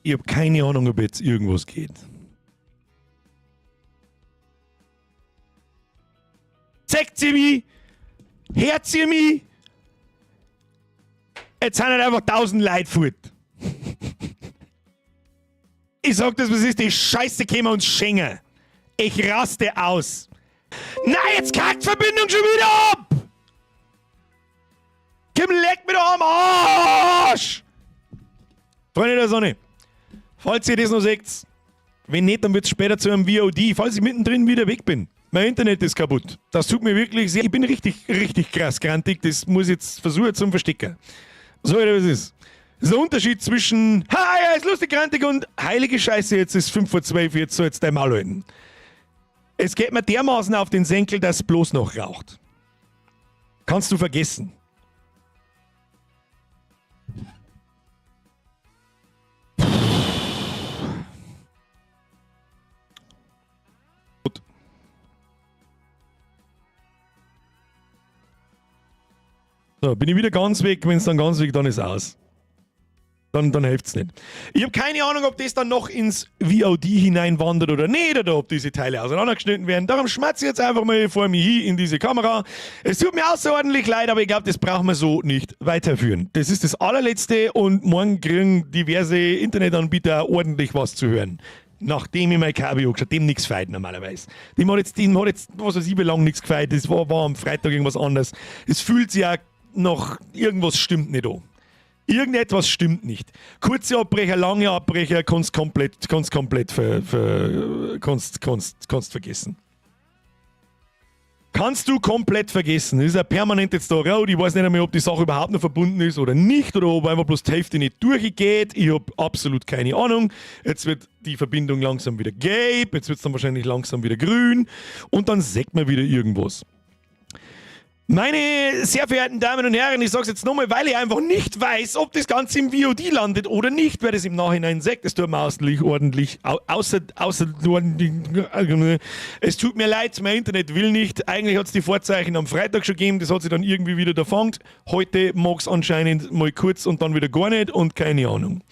Ich habe keine Ahnung, ob jetzt irgendwas geht. Zeigt sie mich? Hört sie mich? Jetzt sind halt einfach 1000 Leute fort. Ich sag das, was ist, die Scheiße können wir uns schenken. Ich raste aus. Nein, jetzt kackt die Verbindung schon wieder ab! Kim, leck mir doch am Arsch! Freunde der Sonne, falls ihr das noch seht, wenn nicht, dann wird es später zu einem VOD, falls ich mittendrin wieder weg bin. Mein Internet ist kaputt. Das tut mir wirklich sehr. Ich bin richtig krass grantig. Das muss ich jetzt versuchen zum Verstecken. So, wie das ist. Das ist der Unterschied zwischen, ja, ist lustig grantig und heilige Scheiße, jetzt ist 5 vor 12, jetzt soll jetzt dein Mal halten. Es geht mir dermaßen auf den Senkel, dass es bloß noch raucht. Kannst du vergessen. So, bin ich wieder ganz weg. Wenn es dann ganz weg, dann ist aus. Dann hilft es nicht. Ich habe keine Ahnung, ob das dann noch ins VOD hineinwandert oder nicht, oder ob diese Teile auseinandergeschnitten werden. Darum schmatze ich jetzt einfach mal vor mir hin in diese Kamera. Es tut mir außerordentlich leid, aber ich glaube, das brauchen wir so nicht weiterführen. Das ist das allerletzte und morgen kriegen diverse Internetanbieter ordentlich was zu hören. Nachdem ich mein Cabrio geschaut, dem nichts gefeit normalerweise. Dem hat jetzt, was weiß ich, wie lange nichts gefeit. Das war am Freitag irgendwas anderes. Es fühlt sich ja noch, irgendwas stimmt nicht an. Irgendetwas stimmt nicht. Kurze Abbrecher, lange Abbrecher, kannst vergessen. Kannst du komplett vergessen. Das ist ein permanentes da raus. Ich weiß nicht einmal, ob die Sache überhaupt noch verbunden ist oder nicht, oder ob einfach bloß die Hälfte nicht durchgeht. Ich habe absolut keine Ahnung. Jetzt wird die Verbindung langsam wieder gelb, jetzt wird es dann wahrscheinlich langsam wieder grün und dann sagt man wieder irgendwas. Meine sehr verehrten Damen und Herren, ich sage es jetzt nochmal, weil ich einfach nicht weiß, ob das Ganze im VOD landet oder nicht, wer das im Nachhinein sagt. Es tut mir ordentlich. Es tut mir leid, mein Internet will nicht. Eigentlich hat es die Vorzeichen am Freitag schon gegeben, das hat sich dann irgendwie wieder erfangt. Heute mag es anscheinend mal kurz und dann wieder gar nicht und keine Ahnung.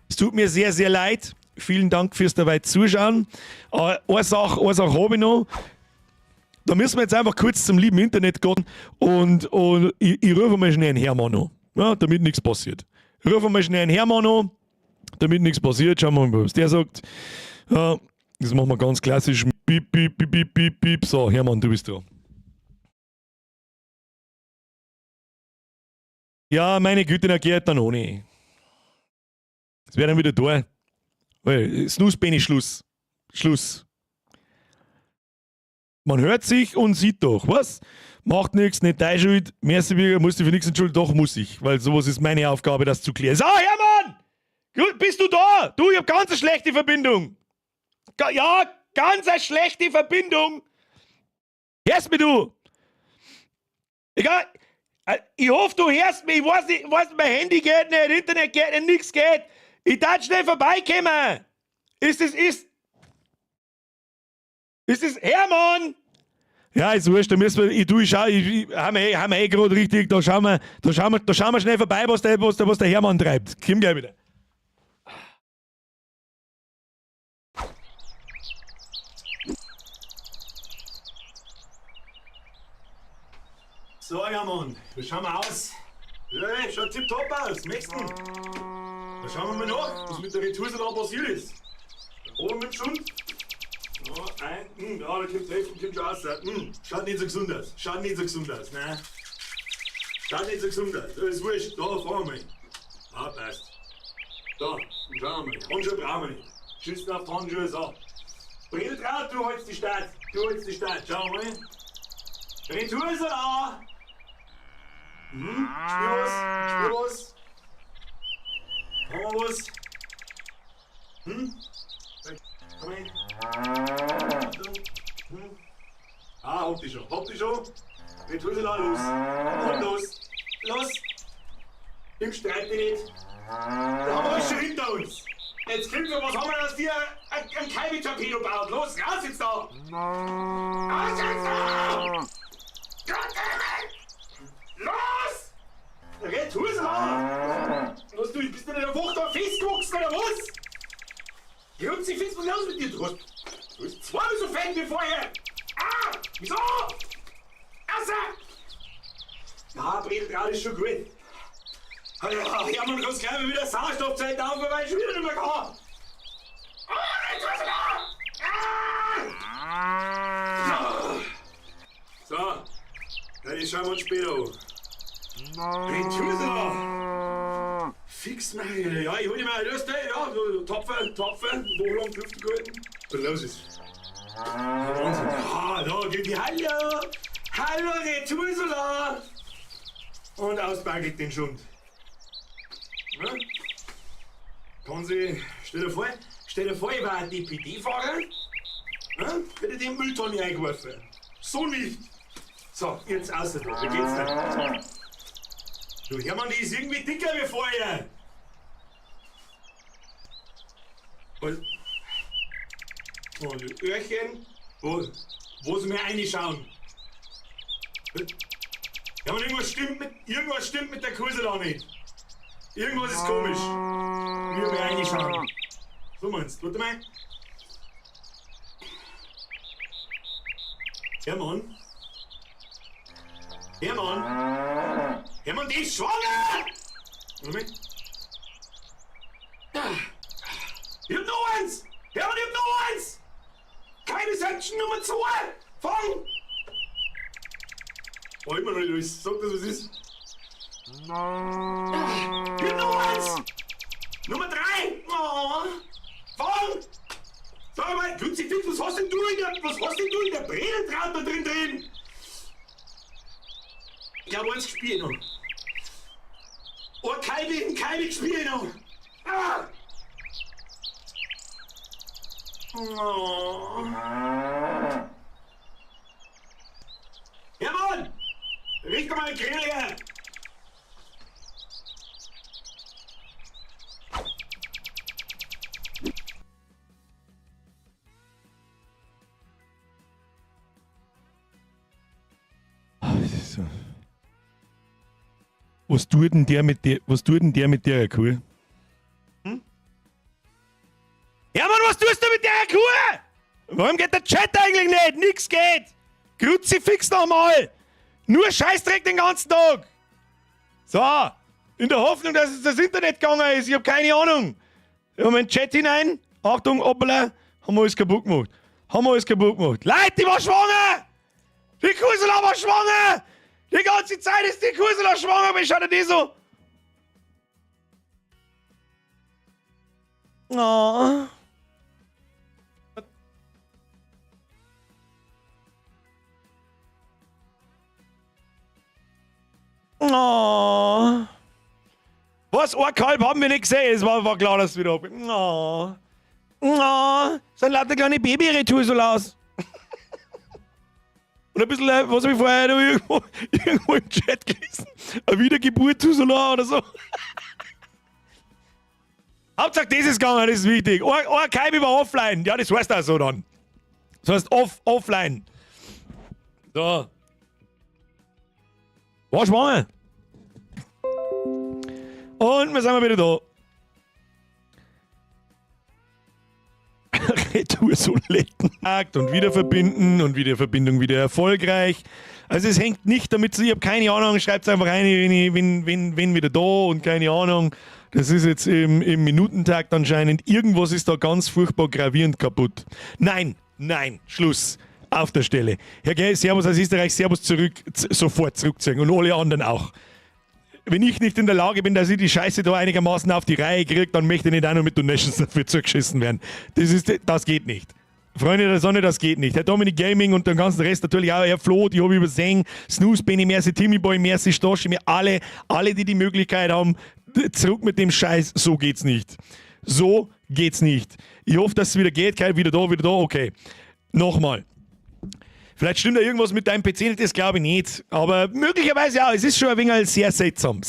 Es tut mir sehr, sehr leid. Vielen Dank fürs dabei Zuschauen. Eine Sache habe ich noch. Da müssen wir jetzt einfach kurz zum lieben Internet gehen und ich rufe mal schnell einen Hermann an, ja, damit nichts passiert. Ich rufe mal schnell einen Hermann an, damit nichts passiert. Schauen wir mal, was der sagt. Ja, das machen wir ganz klassisch. Piep, piep, piep, piep, piep, piep. So, Hermann, du bist dran. Ja, meine Güte, na geht dann ohne. Es wäre dann wieder da. Snooze, Benny, Schluss. Schluss. Man hört sich und sieht doch, was? Macht nichts, nicht deine Schuld. Mercibiger, musst du für nichts entschuldigen? Doch, muss ich, weil sowas ist meine Aufgabe, das zu klären. So, Hermann! Gut, bist du da? Du, ich hab ganz eine schlechte Verbindung. Ja, ganz eine schlechte Verbindung. Hörst mich, du? Egal. Ich hoffe, du hörst mich. Ich weiß nicht, mein Handy geht nicht, Internet geht nicht, nichts geht. Ich darf schnell vorbeikommen. Ist es Hermann? Ja, ist wurscht, da müssen wir, haben wir gerade richtig, da schauen wir schnell vorbei, was der Hermann treibt. Komm gleich wieder. So, Hermann, wie schauen wir aus? Ja, schaut tipptopp aus, nächsten. Da schauen wir mal nach, was mit der Retour so da passiert ist. Oben mit schon. Ja, da kommt die Hälfte schon raus. Schaut nicht so gesund aus. Schaut nicht so gesund aus, ne? Schaut nicht so gesund aus. Das ist wurscht. Da fahren wir. Ah, passt. Da, schauen wir mal. Handschuhe brauchen wir nicht. Schützen auf die Handschuhe, so. Brille drauf, du holst die Stadt. Schau mal. Retour ist er da. Spür was. Haben wir was? Komm hin. Ah, habt ihr schon. Jetzt hol sie da los. Und los. Im Streit nicht. Da haben wir alles schon hinter uns. Jetzt kommt noch, was haben wir, dass wir ein Kalbi-Torpedo baut. Los, raus jetzt da. Raus jetzt da. Los! Red, tu es mal! Was du, bist du nicht auf Wucht da festgewachsen oder was? Grüezi, was ist los mit dir? Du bist zweimal so fett wie vorher. Ah, wieso? Außer! Ja, Bredel ist schon gut. Ja, man kann gleich mal wieder Sauerstoffzeit auf, weil ich wieder nicht mehr kann. Jetzt was da! So, dann schauen wir uns später an. Wen tun sie da? Fix mal, ja, ich hol dir mal Lust, ja, so Topfen, Wohlung, Lüfte gehalten. Was los ist? Wahnsinn. Ja, da geht die Hallo, Retoursula. Und ausbaggelt den Schund. Ja? Kann sie, stell dir vor, ich war ein DPD-Fahrer. Ja? Hätte den Mülltonne eingeworfen. So nicht. So, jetzt außer da, wie geht's denn? Du, Hermann, die ist irgendwie dicker wie vorher. Und Öhrchen, wo sie mir reinschauen. Ja, man, irgendwas stimmt mit der Kurse da nicht. Irgendwas ist komisch. Wir mir reinschauen. So meinst du, warte mal. Hermann, die ist schwanger! Warte mal. Ich hab noch eins! Hermann, ich hab noch eins! Keine Section Nummer 2! Fang! Oh, immer noch nicht los. Sag das, was ist. Ich hab noch eins! Nummer 3! Oh. Fang! Sag mal, Kruzifix, was hast denn du in der Bredeltraut da drin? Ich hab eins gespielt noch. Oh, keine gespielt noch. Ah! Oh. Hermann! Richte mal den Grill her! Was tut denn der mit der Kuh? Hm? Ja, Mann, was tust du mit der Kuh? Warum geht der Chat eigentlich nicht? Nix geht! Kruzifix nochmal! Nur Scheißdreck den ganzen Tag! So, in der Hoffnung, dass es das Internet gegangen ist, ich hab keine Ahnung. Wir haben in den Chat hinein. Achtung, hoppala, haben wir alles kaputt gemacht. Leute, die war schwanger! Die Kursela war schwanger! Die ganze Zeit ist die Kursela schwanger, wie schaut denn die so? Oh. Oh. Was? Ein Kalb haben wir nicht gesehen. Es war klar, dass es wieder abgeht. Oh. Oh. Sind lauter kleine Baby-Retursolas. Und ein bisschen, was habe ich vorher noch irgendwo im Chat gelesen? Eine Wiedergeburt Tusola oder so. Hauptsache, das ist gegangen, das ist wichtig. Ein Kalb war offline. Ja, das heißt auch so dann. Das heißt offline. So. War schwanger. Und wir sind wieder da. Retoursoletten. Und wieder verbinden und Wiederverbindung wieder erfolgreich. Also es hängt nicht damit zu, ich habe keine Ahnung, schreibt es einfach rein, wenn wieder da und keine Ahnung. Das ist jetzt im Minutentakt anscheinend. Irgendwas ist da ganz furchtbar gravierend kaputt. Nein, Schluss. Auf der Stelle. Herr Gell, Servus aus Österreich, Servus sofort zurückziehen und alle anderen auch. Wenn ich nicht in der Lage bin, dass ich die Scheiße da einigermaßen auf die Reihe kriege, dann möchte ich nicht auch noch mit Donations dafür zugeschissen werden. Das geht nicht. Freunde der Sonne, das geht nicht. Herr Dominik Gaming und den ganzen Rest natürlich auch, Herr Flo, die habe ich übersehen, Snooze, Benny, merci, Timmy Boy, merci, Stoshi, mir alle, die die Möglichkeit haben, zurück mit dem Scheiß, so geht's nicht. So geht's nicht. Ich hoffe, dass es wieder geht, Kai, wieder da, okay. Nochmal. Vielleicht stimmt da irgendwas mit deinem PC nicht, das glaube ich nicht. Aber möglicherweise ja, es ist schon ein wenig sehr seltsam.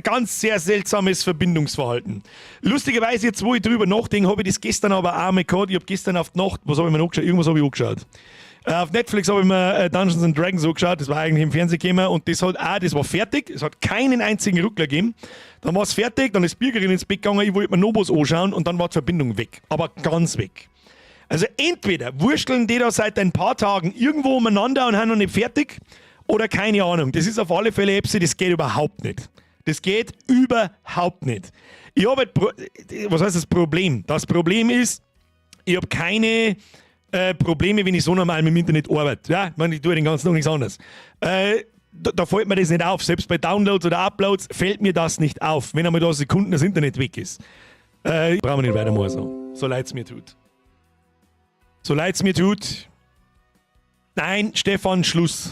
Ganz sehr seltsames Verbindungsverhalten. Lustigerweise, jetzt wo ich drüber nachdenke, habe ich das gestern aber auch mal gehabt. Ich habe gestern auf die Nacht, was habe ich mir angeschaut? Irgendwas habe ich angeschaut. Auf Netflix habe ich mir Dungeons and Dragons angeschaut, das war eigentlich im Fernsehen gekommen und das war fertig, es hat keinen einzigen Ruckler gegeben. Dann war es fertig, dann ist die Bürgerin ins Bett gegangen, ich wollte mir noch was anschauen und dann war die Verbindung weg, aber ganz weg. Also entweder wursteln die da seit ein paar Tagen irgendwo umeinander und haben noch nicht fertig oder keine Ahnung. Das ist auf alle Fälle etwas, das geht überhaupt nicht. Das geht überhaupt nicht. Ich habe was heißt das Problem? Das Problem ist, ich habe keine Probleme, wenn ich so normal mit dem Internet arbeite. Ja, ich tue den ganzen Tag nichts anderes. Da fällt mir das nicht auf. Selbst bei Downloads oder Uploads fällt mir das nicht auf, wenn einmal da Sekunden das Internet weg ist. Brauchen wir nicht weitermachen so leid es mir tut. So leid es mir tut. Nein, Stefan, Schluss.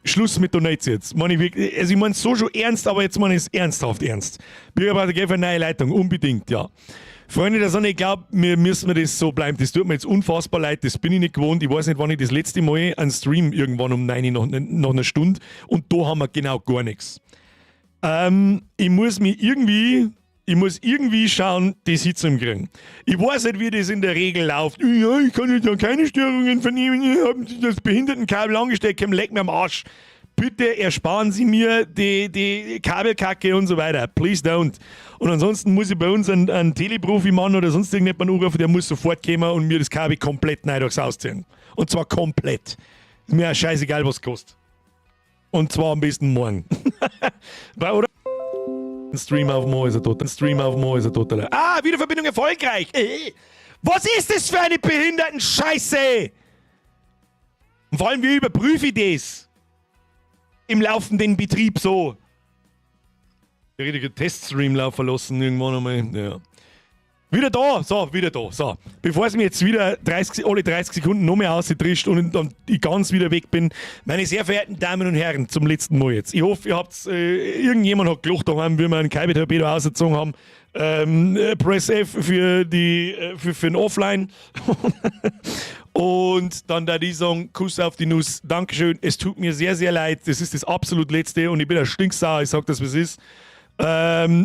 Schluss mit Donates jetzt. Ich meine es so schon ernst, aber jetzt meine ich es ernsthaft ernst. Bürgerpartei geht für eine neue Leitung, unbedingt, ja. Freunde der Sonne, ich glaube, müssen wir das so bleiben. Das tut mir jetzt unfassbar leid, das bin ich nicht gewohnt. Ich weiß nicht, wann ich das letzte Mal einen Stream irgendwann um 9 Uhr nach einer Stunde und da haben wir genau gar nichts. Ich muss irgendwie schauen, das hinzukriegen. Ich weiß nicht, wie das in der Regel läuft. Ja, ich kann jetzt ja keine Störungen vernehmen. Ich habe das Behindertenkabel angesteckt, leck mir am Arsch. Bitte ersparen Sie mir die Kabelkacke und so weiter. Please don't. Und ansonsten muss ich bei uns einen Teleprofi-Mann oder sonst irgendjemanden anrufen, der muss sofort kommen und mir das Kabel komplett neu durchs Haus ziehen. Und zwar komplett. Ist mir ja scheißegal, was es kostet. Und zwar am besten morgen. Oder? Ein Stream aufmachen ist ein totaler. Wiederverbindung erfolgreich. Was ist das für eine Behinderten-Scheiße? Und vor allem, wie überprüfe ich das? Im laufenden Betrieb so. Der richtige Teststream laufen lassen irgendwann einmal. Ja. Wieder da. So. Bevor es mir jetzt wieder alle 30 Sekunden noch mehr ausgetrischt und dann ich ganz wieder weg bin. Meine sehr verehrten Damen und Herren, zum letzten Mal jetzt. Ich hoffe, ihr habt's, irgendjemand hat gelacht daheim, wie wir einen Kaibe-Torpedo ausgezogen haben. Press F für den Offline. Und dann da die sagen, Kuss auf die Nuss, Dankeschön, es tut mir sehr, sehr leid, das ist das absolut Letzte und ich bin ein Stinksauer, ich sag das, was ist.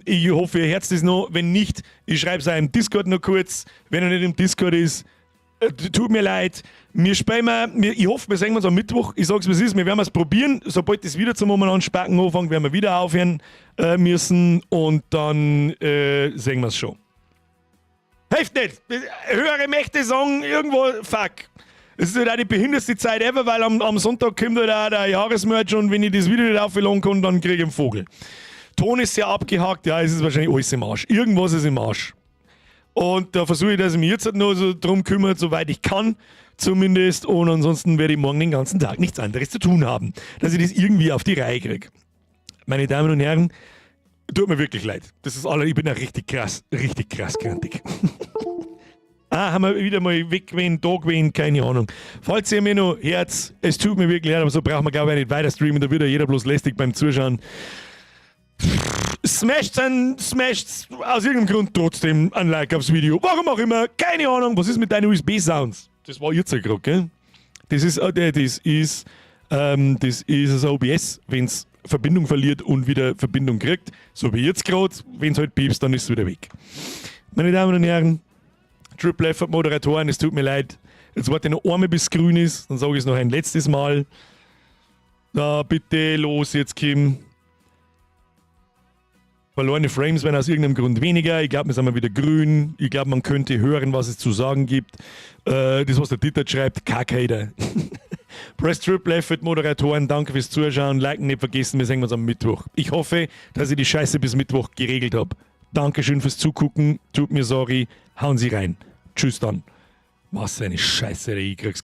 Ich hoffe, ihr hört das noch, wenn nicht, ich schreibe es auch im Discord noch kurz, wenn er nicht im Discord ist, tut mir leid, ich hoffe, wir sehen uns am Mittwoch, ich sag's, was ist, wir werden es probieren, sobald das wieder zum Anspacken anfängt, werden wir wieder aufhören müssen und dann sehen wir es schon. Hilft nicht. Höhere Mächte sagen irgendwo, fuck. Es ist halt auch die behindertste Zeit ever, weil am Sonntag kommt halt auch der Jahresmerch und wenn ich das wieder nicht aufladen kann, dann kriege ich einen Vogel. Ton ist sehr abgehakt, ja, es ist wahrscheinlich alles im Arsch. Irgendwas ist im Arsch. Und da versuche ich, dass ich mich jetzt halt nur so drum kümmere, soweit ich kann, zumindest. Und ansonsten werde ich morgen den ganzen Tag nichts anderes zu tun haben, dass ich das irgendwie auf die Reihe kriege. Meine Damen und Herren, tut mir wirklich leid. Das ist alles, ich bin ja richtig krass krantig. Haben wir wieder mal weg gewesen, da gewesen, keine Ahnung. Falls ihr mir noch Herz, es tut mir wirklich leid, aber so braucht man glaube ich nicht weiter streamen, da wird ja jeder bloß lästig beim Zuschauen. Smasht aus irgendeinem Grund trotzdem ein Like aufs Video. Warum auch immer, keine Ahnung, was ist mit deinen USB-Sounds? Das war jetzt gerade, gell? Das ist das OBS, wenn es Verbindung verliert und wieder Verbindung kriegt. So wie jetzt gerade, wenn es halt piepst, dann ist es wieder weg. Meine Damen und Herren, Triple F Moderatoren, es tut mir leid. Jetzt warte ich noch einmal, bis es grün ist, dann sage ich es noch ein letztes Mal. Na, bitte los, jetzt Kim. Verlorene Frames werden aus irgendeinem Grund weniger. Ich glaube, wir sind mal wieder grün. Ich glaube, man könnte hören, was es zu sagen gibt. Das, was der Dieter schreibt, Kackhater. Press Triple F Moderatoren, danke fürs Zuschauen. Liken nicht vergessen, wir sehen uns am Mittwoch. Ich hoffe, dass ich die Scheiße bis Mittwoch geregelt habe. Dankeschön fürs Zugucken. Tut mir sorry. Hauen Sie rein. Tschüss dann. Was eine Scheiße, ich krieg's.